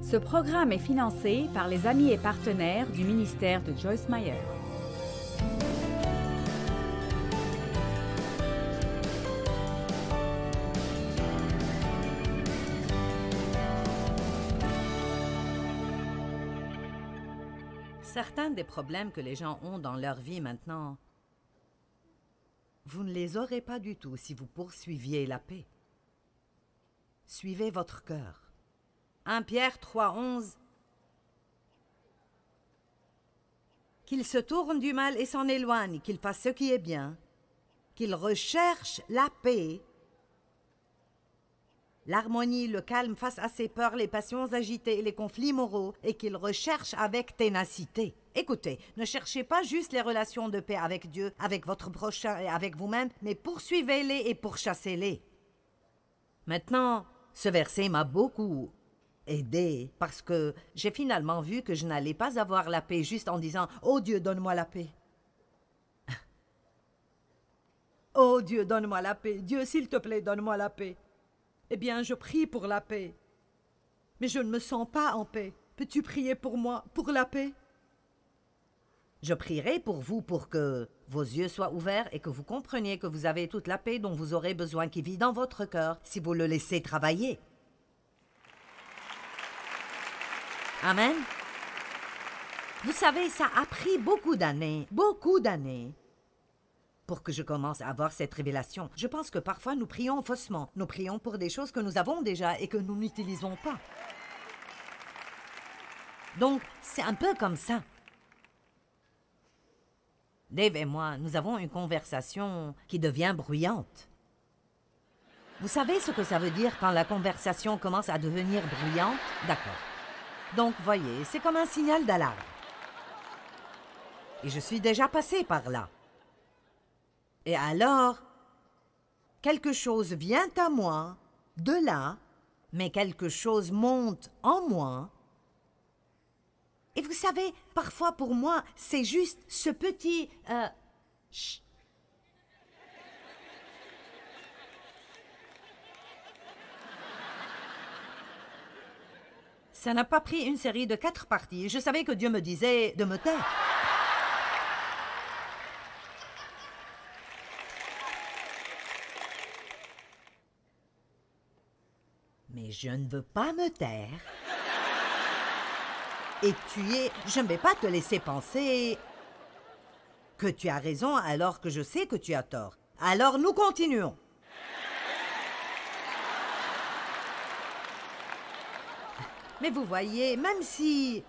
Ce programme est financé par les amis et partenaires du ministère de Joyce Meyer. Certains des problèmes que les gens ont dans leur vie maintenant, vous ne les aurez pas du tout si vous poursuiviez la paix. Suivez votre cœur. 1 Pierre 3,11. Qu'il se tourne du mal et s'en éloigne, qu'il fasse ce qui est bien, qu'il recherche la paix, l'harmonie, le calme face à ses peurs, les passions agitées et les conflits moraux, et qu'il recherche avec ténacité. Écoutez, ne cherchez pas juste les relations de paix avec Dieu, avec votre prochain et avec vous-même, mais poursuivez-les et pourchassez-les. Maintenant, ce verset m'a beaucoup aidé parce que j'ai finalement vu que je n'allais pas avoir la paix juste en disant « Oh Dieu, donne-moi la paix ». Oh Dieu, donne-moi la paix. Dieu, s'il te plaît, donne-moi la paix. Eh bien, je prie pour la paix. Mais je ne me sens pas en paix. Peux-tu prier pour moi, pour la paix? Je prierai pour vous pour que vos yeux soient ouverts et que vous compreniez que vous avez toute la paix dont vous aurez besoin qui vit dans votre cœur si vous le laissez travailler. Amen. Vous savez, ça a pris beaucoup d'années pour que je commence à avoir cette révélation. Je pense que parfois nous prions faussement. Nous prions pour des choses que nous avons déjà et que nous n'utilisons pas. Donc, c'est un peu comme ça. Dave et moi, nous avons une conversation qui devient bruyante. Vous savez ce que ça veut dire quand la conversation commence à devenir bruyante? D'accord. Donc, voyez, c'est comme un signal d'alarme. Et je suis déjà passée par là. Et alors, quelque chose vient à moi, de là, mais quelque chose monte en moi. Et vous savez, parfois pour moi, c'est juste ce petit... chut. Ça n'a pas pris une série de 4 parties. Je savais que Dieu me disait de me taire. Mais je ne veux pas me taire. Et je ne vais pas te laisser penser que tu as raison alors que je sais que tu as tort. Alors nous continuons. Mais vous voyez, même si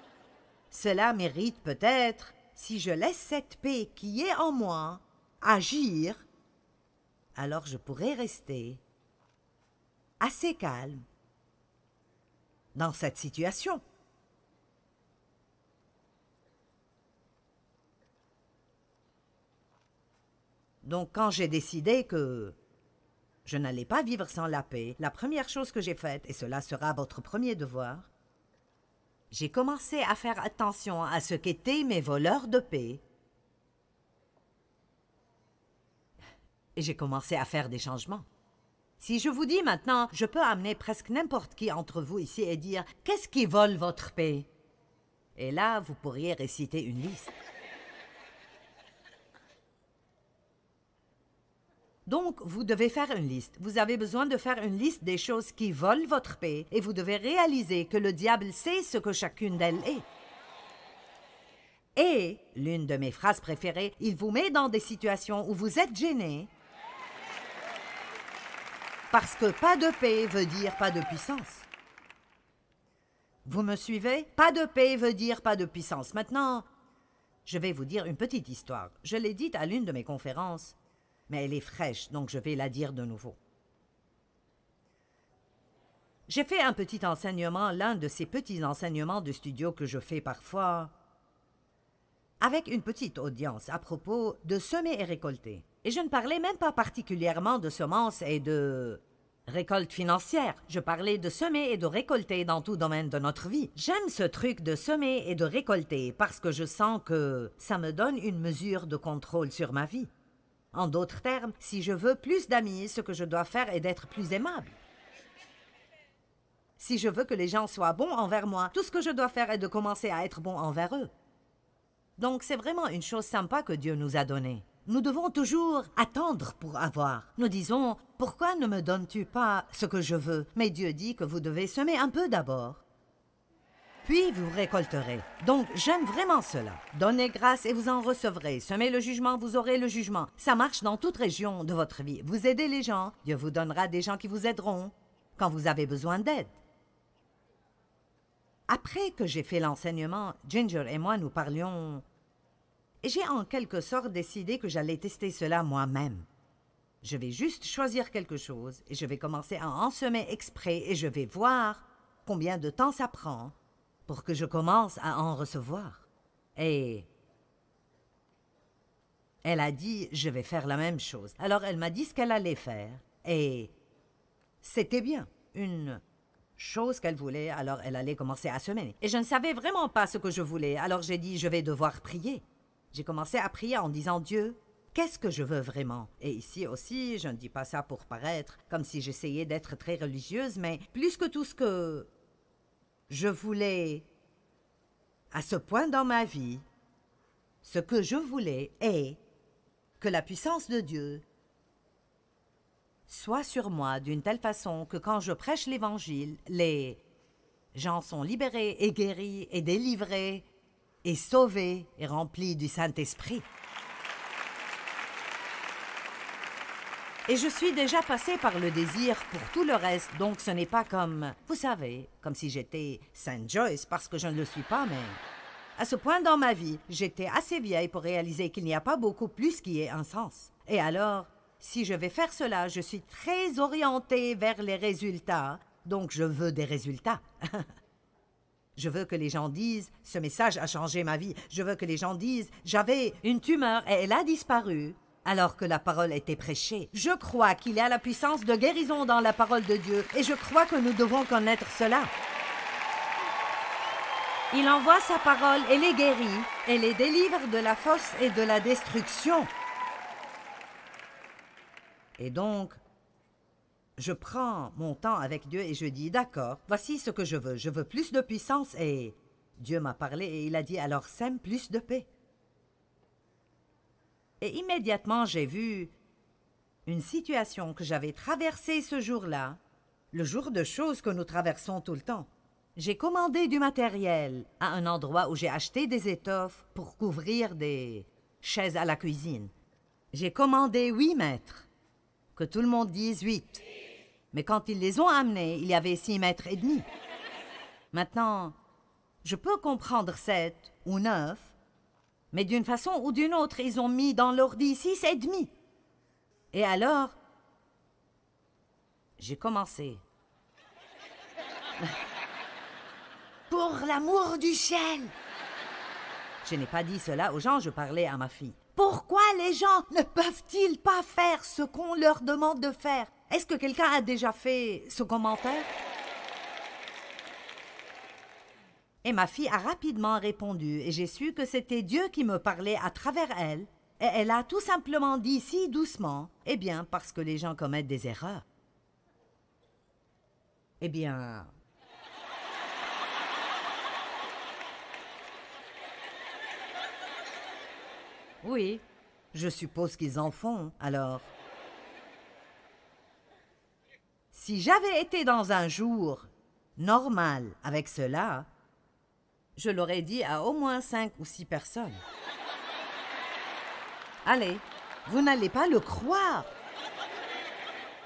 cela mérite peut-être, si je laisse cette paix qui est en moi agir, alors je pourrais rester assez calme dans cette situation. Donc, quand j'ai décidé que je n'allais pas vivre sans la paix, la première chose que j'ai faite, et cela sera votre premier devoir, j'ai commencé à faire attention à ce qu'étaient mes voleurs de paix. Et j'ai commencé à faire des changements. Si je vous dis maintenant, je peux amener presque n'importe qui entre vous ici et dire « Qu'est-ce qui vole votre paix ?» Et là, vous pourriez réciter une liste. Donc, vous devez faire une liste. Vous avez besoin de faire une liste des choses qui volent votre paix et vous devez réaliser que le diable sait ce que chacune d'elles est. Et, l'une de mes phrases préférées, il vous met dans des situations où vous êtes gêné parce que pas de paix veut dire pas de puissance. Vous me suivez? Pas de paix veut dire pas de puissance. Maintenant, je vais vous dire une petite histoire. Je l'ai dite à l'une de mes conférences. Mais elle est fraîche, donc je vais la dire de nouveau. J'ai fait un petit enseignement, l'un de ces petits enseignements de studio que je fais parfois, avec une petite audience à propos de semer et récolter. Et je ne parlais même pas particulièrement de semences et de récolte financière. Je parlais de semer et de récolter dans tout domaine de notre vie. J'aime ce truc de semer et de récolter parce que je sens que ça me donne une mesure de contrôle sur ma vie. En d'autres termes, si je veux plus d'amis, ce que je dois faire est d'être plus aimable. Si je veux que les gens soient bons envers moi, tout ce que je dois faire est de commencer à être bon envers eux. Donc c'est vraiment une chose sympa que Dieu nous a donnée. Nous devons toujours attendre pour avoir. Nous disons, pourquoi ne me donnes-tu pas ce que je veux? Mais Dieu dit que vous devez semer un peu d'abord. Puis vous récolterez. Donc j'aime vraiment cela. Donnez grâce et vous en recevrez. Semez le jugement, vous aurez le jugement. Ça marche dans toute région de votre vie. Vous aidez les gens, Dieu vous donnera des gens qui vous aideront quand vous avez besoin d'aide. Après que j'ai fait l'enseignement, Ginger et moi nous parlions et j'ai en quelque sorte décidé que j'allais tester cela moi-même. Je vais juste choisir quelque chose et je vais commencer à en semer exprès et je vais voir combien de temps ça prend pour que je commence à en recevoir. Et elle a dit, je vais faire la même chose. Alors elle m'a dit ce qu'elle allait faire et c'était bien, une chose qu'elle voulait, alors elle allait commencer à semer. Et je ne savais vraiment pas ce que je voulais, alors j'ai dit, je vais devoir prier. J'ai commencé à prier en disant, Dieu, qu'est-ce que je veux vraiment? Et ici aussi, je ne dis pas ça pour paraître comme si j'essayais d'être très religieuse, mais plus que tout ce que je voulais à ce point dans ma vie, ce que je voulais est que la puissance de Dieu soit sur moi d'une telle façon que quand je prêche l'Évangile, les gens sont libérés et guéris et délivrés et sauvés et remplis du Saint-Esprit. Et je suis déjà passée par le désir pour tout le reste, donc ce n'est pas comme, vous savez, comme si j'étais Sainte Joyce, parce que je ne le suis pas, mais à ce point dans ma vie, j'étais assez vieille pour réaliser qu'il n'y a pas beaucoup plus qui ait un sens. Et alors, si je vais faire cela, je suis très orientée vers les résultats, donc je veux des résultats. Je veux que les gens disent « Ce message a changé ma vie ». Je veux que les gens disent « J'avais une tumeur et elle a disparu ». Alors que la parole était prêchée. Je crois qu'il y a la puissance de guérison dans la parole de Dieu et je crois que nous devons connaître cela. Il envoie sa parole et les guérit et les délivre de la fosse et de la destruction. Et donc, je prends mon temps avec Dieu et je dis, d'accord, voici ce que je veux. Je veux plus de puissance et Dieu m'a parlé et il a dit, alors sème plus de paix. Et immédiatement, j'ai vu une situation que j'avais traversée ce jour-là, le jour de choses que nous traversons tout le temps. J'ai commandé du matériel à un endroit où j'ai acheté des étoffes pour couvrir des chaises à la cuisine. J'ai commandé 8 mètres. Que tout le monde dise 8. Mais quand ils les ont amenés, il y avait 6 mètres et demi. Maintenant, je peux comprendre 7 ou 9, mais d'une façon ou d'une autre, ils ont mis dans l'ordi 6 et demi. Et alors, j'ai commencé. Pour l'amour du ciel! Je n'ai pas dit cela aux gens, je parlais à ma fille. Pourquoi les gens ne peuvent-ils pas faire ce qu'on leur demande de faire? Est-ce que quelqu'un a déjà fait ce commentaire? Et ma fille a rapidement répondu et j'ai su que c'était Dieu qui me parlait à travers elle. Et elle a tout simplement dit si doucement, eh bien, parce que les gens commettent des erreurs. Eh bien... Oui, je suppose qu'ils en font, alors... Si j'avais été dans un jour normal avec cela, je l'aurais dit à au moins 5 ou 6 personnes. Allez, vous n'allez pas le croire.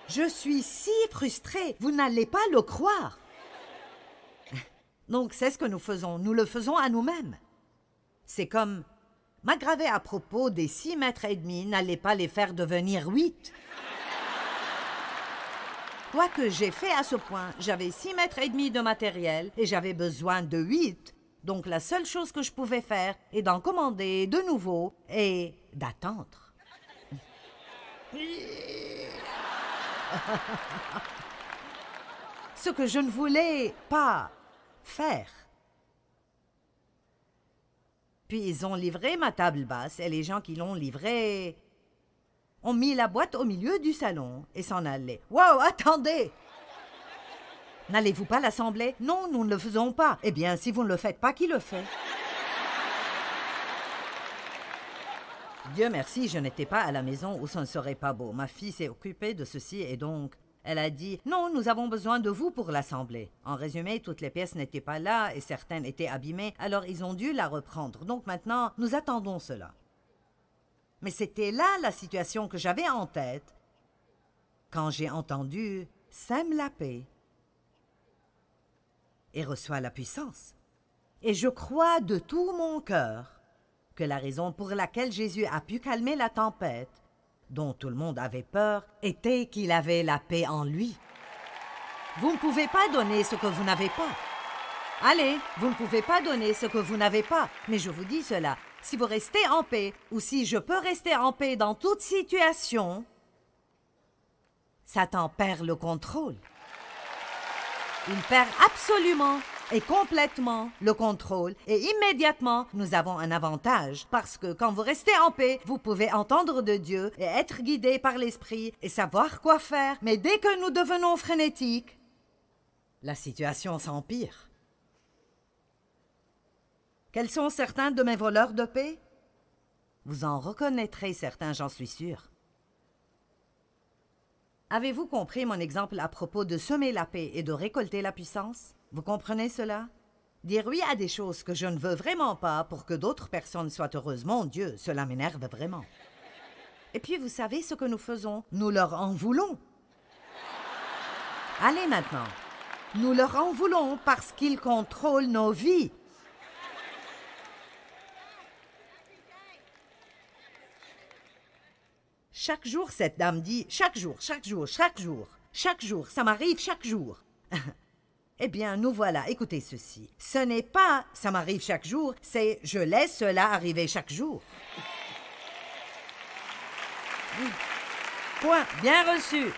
Je suis si frustrée, vous n'allez pas le croire. Donc c'est ce que nous faisons, nous le faisons à nous-mêmes. C'est comme m'aggraver à propos des 6 mètres et demi, n'allez pas les faire devenir 8. Quoique j'ai fait à ce point, j'avais 6 mètres et demi de matériel et j'avais besoin de 8. Donc la seule chose que je pouvais faire est d'en commander de nouveau et d'attendre. Ce que je ne voulais pas faire. Puis ils ont livré ma table basse et les gens qui l'ont livrée ont mis la boîte au milieu du salon et s'en allaient. « Wow, attendez! N'allez-vous pas à l'assemblée? Non, nous ne le faisons pas. Eh bien, si vous ne le faites pas, qui le fait? Dieu merci, je n'étais pas à la maison où ce ne serait pas beau. Ma fille s'est occupée de ceci et donc, elle a dit « Non, nous avons besoin de vous pour l'assemblée. » En résumé, toutes les pièces n'étaient pas là et certaines étaient abîmées, alors ils ont dû la reprendre. Donc maintenant, nous attendons cela. Mais c'était là la situation que j'avais en tête quand j'ai entendu « Sème la paix et reçoit la puissance. » Et je crois de tout mon cœur que la raison pour laquelle Jésus a pu calmer la tempête, dont tout le monde avait peur, était qu'il avait la paix en lui. Vous ne pouvez pas donner ce que vous n'avez pas. Allez, vous ne pouvez pas donner ce que vous n'avez pas. Mais je vous dis cela, si vous restez en paix, ou si je peux rester en paix dans toute situation, Satan perd le contrôle. Il perd absolument et complètement le contrôle et immédiatement, nous avons un avantage parce que quand vous restez en paix, vous pouvez entendre de Dieu et être guidé par l'Esprit et savoir quoi faire. Mais dès que nous devenons frénétiques, la situation s'empire. Quels sont certains de mes voleurs de paix? Vous en reconnaîtrez certains, j'en suis sûr. Avez-vous compris mon exemple à propos de semer la paix et de récolter la puissance? Vous comprenez cela? Dire oui à des choses que je ne veux vraiment pas pour que d'autres personnes soient heureuses. Mon Dieu, cela m'énerve vraiment. Et puis, vous savez ce que nous faisons? Nous leur en voulons. Allez maintenant. Nous leur en voulons parce qu'ils contrôlent nos vies. Chaque jour, cette dame dit, chaque jour, ça m'arrive chaque jour. Eh bien, nous voilà, écoutez ceci. Ce n'est pas « ça m'arrive chaque jour », c'est « je laisse cela arriver chaque jour ». Oui. Point, bien reçu.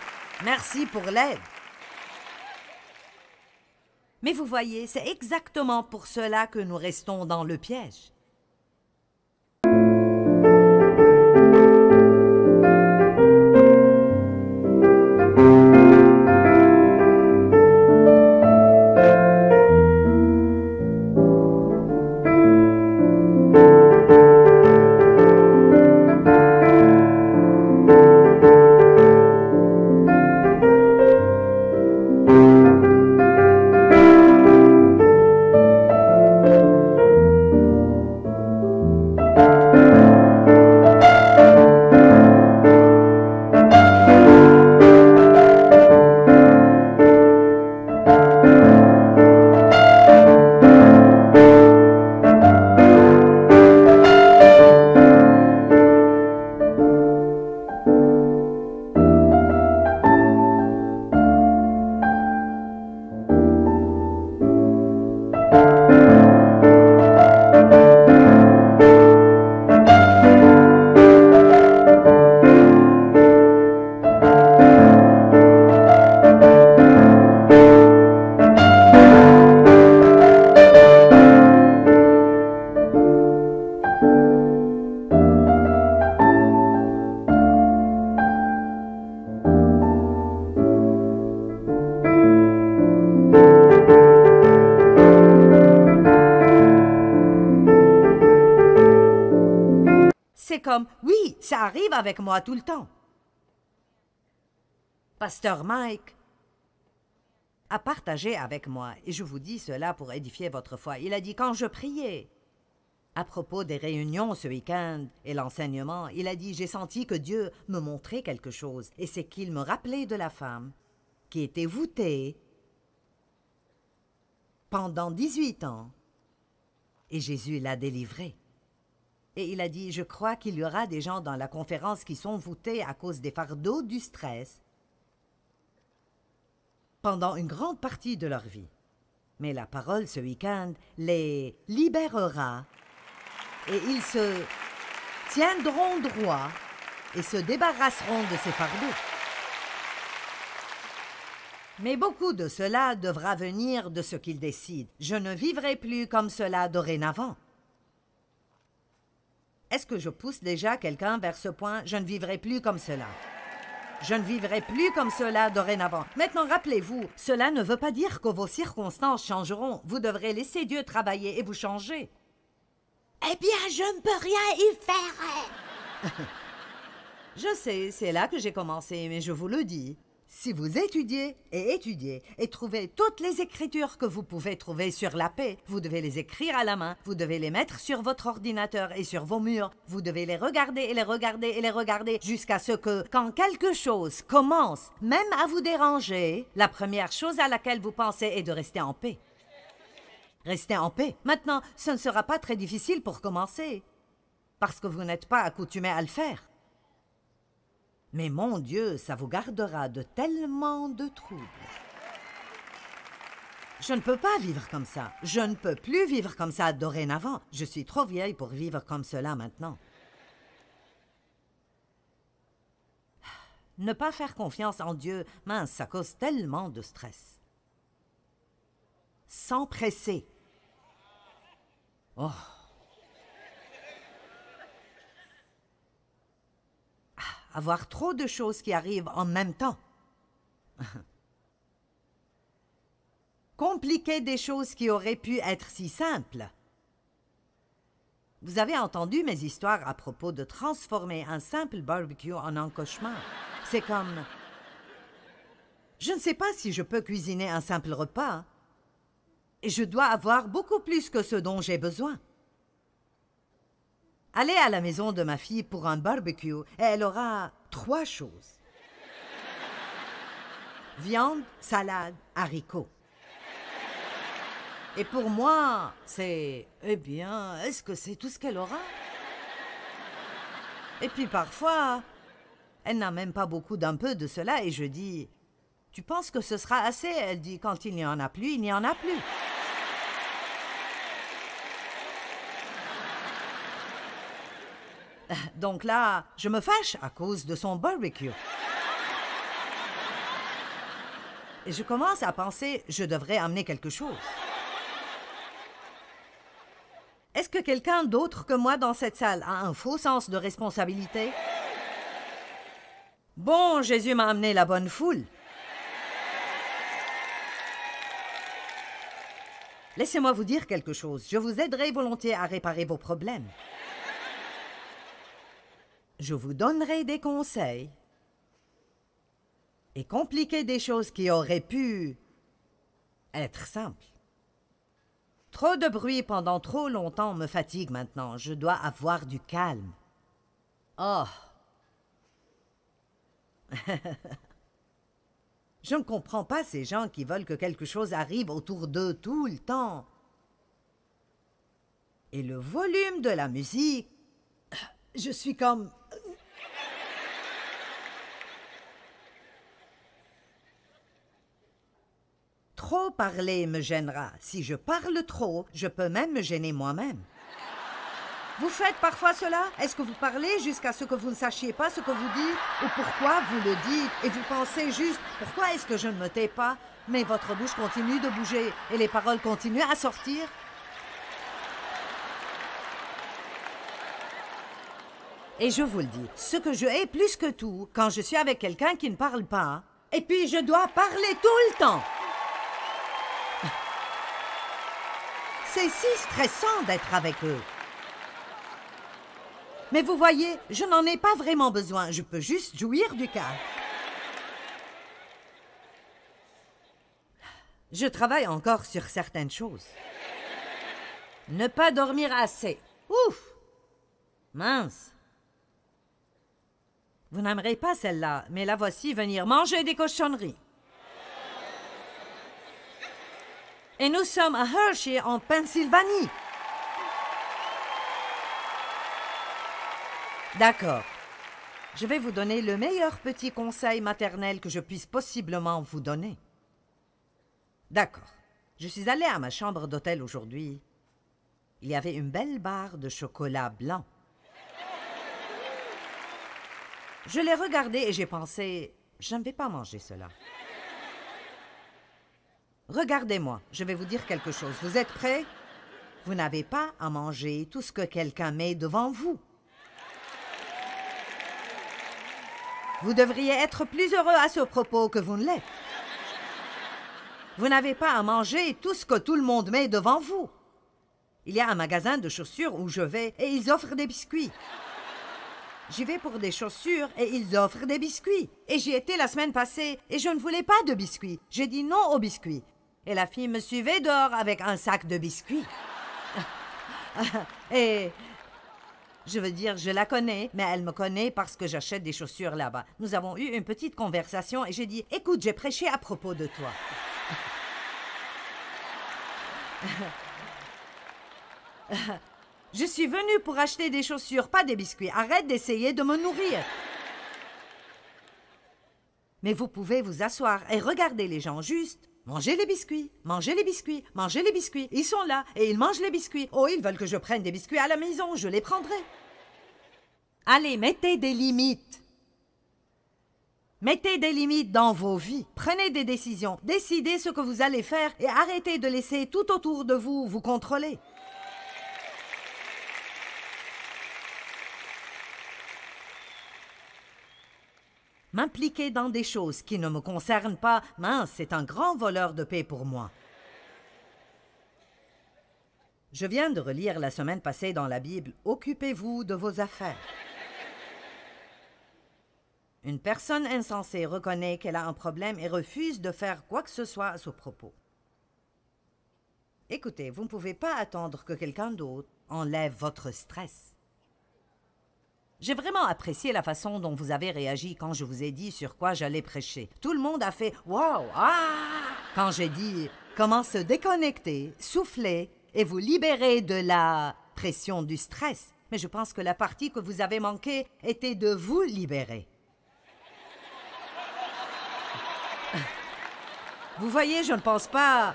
Merci pour l'aide. Mais vous voyez, c'est exactement pour cela que nous restons dans le piège. C'est comme, oui, ça arrive avec moi tout le temps. Pasteur Mike a partagé avec moi, et je vous dis cela pour édifier votre foi. Il a dit, quand je priais à propos des réunions ce week-end et l'enseignement, il a dit, j'ai senti que Dieu me montrait quelque chose, et c'est qu'il me rappelait de la femme qui était voûtée pendant 18 ans, et Jésus l'a délivrée. Et il a dit, je crois qu'il y aura des gens dans la conférence qui sont voûtés à cause des fardeaux du stress pendant une grande partie de leur vie. Mais la parole ce week-end les libérera et ils se tiendront droit et se débarrasseront de ces fardeaux. Mais beaucoup de cela devra venir de ce qu'ils décident. Je ne vivrai plus comme cela dorénavant. Est-ce que je pousse déjà quelqu'un vers ce point? Je ne vivrai plus comme cela. Je ne vivrai plus comme cela dorénavant. Maintenant, rappelez-vous, cela ne veut pas dire que vos circonstances changeront. Vous devrez laisser Dieu travailler et vous changer. Eh bien, je ne peux rien y faire. Je sais, c'est là que j'ai commencé, mais je vous le dis. Si vous étudiez et trouvez toutes les écritures que vous pouvez trouver sur la paix, vous devez les écrire à la main, vous devez les mettre sur votre ordinateur et sur vos murs, vous devez les regarder et les regarder et les regarder jusqu'à ce que, quand quelque chose commence même à vous déranger, la première chose à laquelle vous pensez est de rester en paix. Restez en paix. Maintenant, ce ne sera pas très difficile pour commencer, parce que vous n'êtes pas accoutumé à le faire. Mais mon Dieu, ça vous gardera de tellement de troubles. Je ne peux pas vivre comme ça. Je ne peux plus vivre comme ça dorénavant. Je suis trop vieille pour vivre comme cela maintenant. Ne pas faire confiance en Dieu, mince, ça cause tellement de stress. S'empresser. Oh. Avoir trop de choses qui arrivent en même temps. Compliquer des choses qui auraient pu être si simples. Vous avez entendu mes histoires à propos de transformer un simple barbecue en un cauchemar. C'est comme... Je ne sais pas si je peux cuisiner un simple repas. Et je dois avoir beaucoup plus que ce dont j'ai besoin. Allez à la maison de ma fille pour un barbecue et elle aura 3 choses. Viande, salade, haricots. Et pour moi, c'est... Eh bien, est-ce que c'est tout ce qu'elle aura? Et puis parfois, elle n'a même pas beaucoup d'un peu de cela et je dis... Tu penses que ce sera assez? Elle dit, quand il n'y en a plus, il n'y en a plus. Donc là, je me fâche à cause de son barbecue. Et je commence à penser, je devrais amener quelque chose. Est-ce que quelqu'un d'autre que moi dans cette salle a un faux sens de responsabilité? Bon, Jésus m'a amené la bonne foule. Laissez-moi vous dire quelque chose. Je vous aiderai volontiers à réparer vos problèmes. Je vous donnerai des conseils et compliquer des choses qui auraient pu être simples. Trop de bruit pendant trop longtemps me fatigue maintenant. Je dois avoir du calme. Oh! Je ne comprends pas ces gens qui veulent que quelque chose arrive autour d'eux tout le temps. Et le volume de la musique, je suis comme... Trop parler me gênera. Si je parle trop, je peux même me gêner moi-même. Vous faites parfois cela? Est-ce que vous parlez jusqu'à ce que vous ne sachiez pas ce que vous dites ou pourquoi vous le dites et vous pensez juste « Pourquoi est-ce que je ne me tais pas ?» Mais votre bouche continue de bouger et les paroles continuent à sortir. Et je vous le dis, ce que je hais plus que tout, quand je suis avec quelqu'un qui ne parle pas, et puis je dois parler tout le temps. C'est si stressant d'être avec eux. Mais vous voyez, je n'en ai pas vraiment besoin. Je peux juste jouir du calme. Je travaille encore sur certaines choses. Ne pas dormir assez. Ouf! Mince. Vous n'aimerez pas celle-là, mais la voici venir manger des cochonneries. Et nous sommes à Hershey, en Pennsylvanie. D'accord. Je vais vous donner le meilleur petit conseil maternel que je puisse possiblement vous donner. D'accord. Je suis allée à ma chambre d'hôtel aujourd'hui. Il y avait une belle barre de chocolat blanc. Je l'ai regardée et j'ai pensé, je ne vais pas manger cela. Regardez-moi, je vais vous dire quelque chose. Vous êtes prêts? Vous n'avez pas à manger tout ce que quelqu'un met devant vous. Vous devriez être plus heureux à ce propos que vous ne l'êtes. Vous n'avez pas à manger tout ce que tout le monde met devant vous. Il y a un magasin de chaussures où je vais et ils offrent des biscuits. J'y vais pour des chaussures et ils offrent des biscuits. Et j'y étais la semaine passée et je ne voulais pas de biscuits. J'ai dit non aux biscuits. Et la fille me suivait dehors avec un sac de biscuits. Et je veux dire, je la connais, mais elle me connaît parce que j'achète des chaussures là-bas. Nous avons eu une petite conversation et j'ai dit « Écoute, j'ai prêché à propos de toi. » Je suis venue pour acheter des chaussures, pas des biscuits. Arrête d'essayer de me nourrir. Mais vous pouvez vous asseoir et regarder les gens juste. Mangez les biscuits, mangez les biscuits, mangez les biscuits. Ils sont là et ils mangent les biscuits. Oh, ils veulent que je prenne des biscuits à la maison, je les prendrai. Allez, mettez des limites. Mettez des limites dans vos vies. Prenez des décisions. Décidez ce que vous allez faire et arrêtez de laisser tout autour de vous vous contrôler. M'impliquer dans des choses qui ne me concernent pas, mince, c'est un grand voleur de paix pour moi. Je viens de relire la semaine passée dans la Bible « Occupez-vous de vos affaires ». Une personne insensée reconnaît qu'elle a un problème et refuse de faire quoi que ce soit à ce propos. Écoutez, vous ne pouvez pas attendre que quelqu'un d'autre enlève votre stress. J'ai vraiment apprécié la façon dont vous avez réagi quand je vous ai dit sur quoi j'allais prêcher. Tout le monde a fait « Wow! Ah! » quand j'ai dit « Comment se déconnecter, souffler et vous libérer de la pression du stress. » Mais je pense que la partie que vous avez manquée était de vous libérer. Vous voyez, je ne pense pas...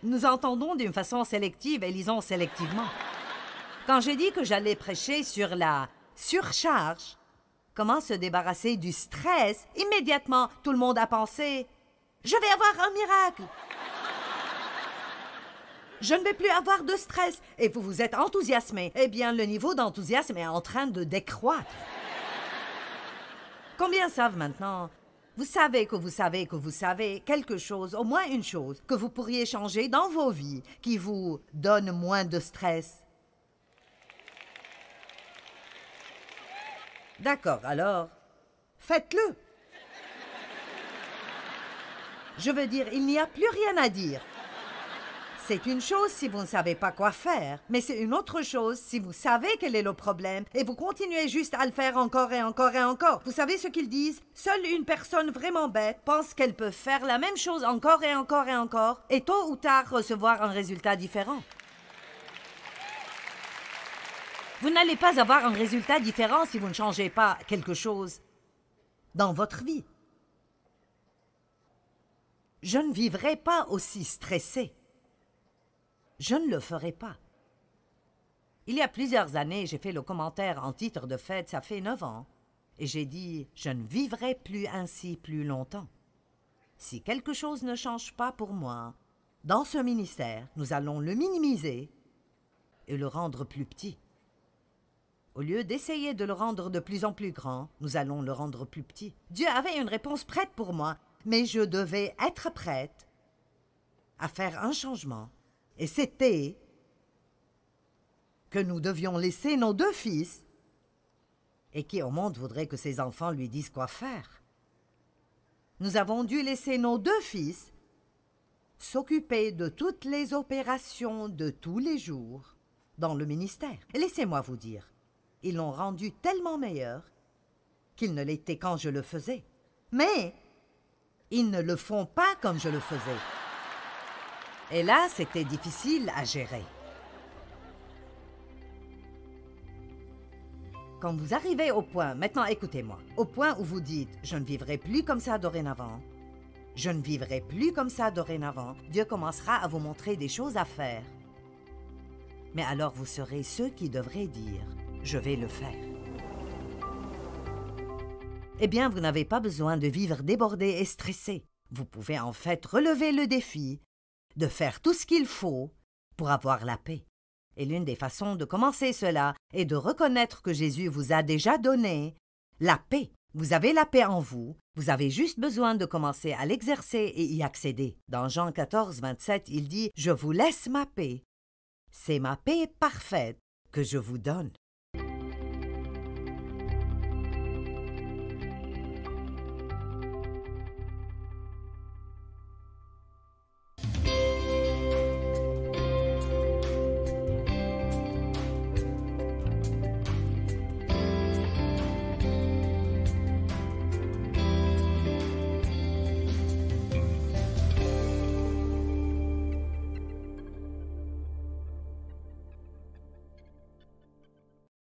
Nous entendons d'une façon sélective et lisons sélectivement. Quand j'ai dit que j'allais prêcher sur la surcharge, comment se débarrasser du stress, immédiatement, tout le monde a pensé « Je vais avoir un miracle !» Je ne vais plus avoir de stress. Et vous vous êtes enthousiasmé. Eh bien, le niveau d'enthousiasme est en train de décroître. Combien savent maintenant? Vous savez que vous savez que vous savez quelque chose, au moins une chose, que vous pourriez changer dans vos vies, qui vous donne moins de stress. D'accord, alors, faites-le. Je veux dire, il n'y a plus rien à dire. C'est une chose si vous ne savez pas quoi faire, mais c'est une autre chose si vous savez quel est le problème et vous continuez juste à le faire encore et encore et encore. Vous savez ce qu'ils disent? Seule une personne vraiment bête pense qu'elle peut faire la même chose encore et encore et encore et tôt ou tard recevoir un résultat différent. Vous n'allez pas avoir un résultat différent si vous ne changez pas quelque chose dans votre vie. Je ne vivrai pas aussi stressé. Je ne le ferai pas. Il y a plusieurs années, j'ai fait le commentaire en titre de fête, ça fait 9 ans, et j'ai dit « Je ne vivrai plus ainsi plus longtemps. Si quelque chose ne change pas pour moi, dans ce ministère, nous allons le minimiser et le rendre plus petit. Au lieu d'essayer de le rendre de plus en plus grand, nous allons le rendre plus petit. » Dieu avait une réponse prête pour moi, mais je devais être prête à faire un changement. Et c'était que nous devions laisser nos 2 fils, et qui au monde voudrait que ses enfants lui disent quoi faire. Nous avons dû laisser nos 2 fils s'occuper de toutes les opérations de tous les jours dans le ministère. Et laissez-moi vous dire, ils l'ont rendu tellement meilleur qu'ils ne l'étaient quand je le faisais. Mais ils ne le font pas comme je le faisais. Et là, c'était difficile à gérer. Quand vous arrivez au point, maintenant écoutez-moi, au point où vous dites « Je ne vivrai plus comme ça dorénavant », je ne vivrai plus comme ça dorénavant, Dieu commencera à vous montrer des choses à faire. Mais alors vous serez ceux qui devraient dire « Je vais le faire ». Eh bien, vous n'avez pas besoin de vivre débordé et stressé. Vous pouvez en fait relever le défi de faire tout ce qu'il faut pour avoir la paix. Et l'une des façons de commencer cela est de reconnaître que Jésus vous a déjà donné La paix. Vous avez la paix en vous. Vous avez juste besoin de commencer à l'exercer et y accéder. Dans Jean 14, 27, il dit « Je vous laisse ma paix. C'est ma paix parfaite que je vous donne. »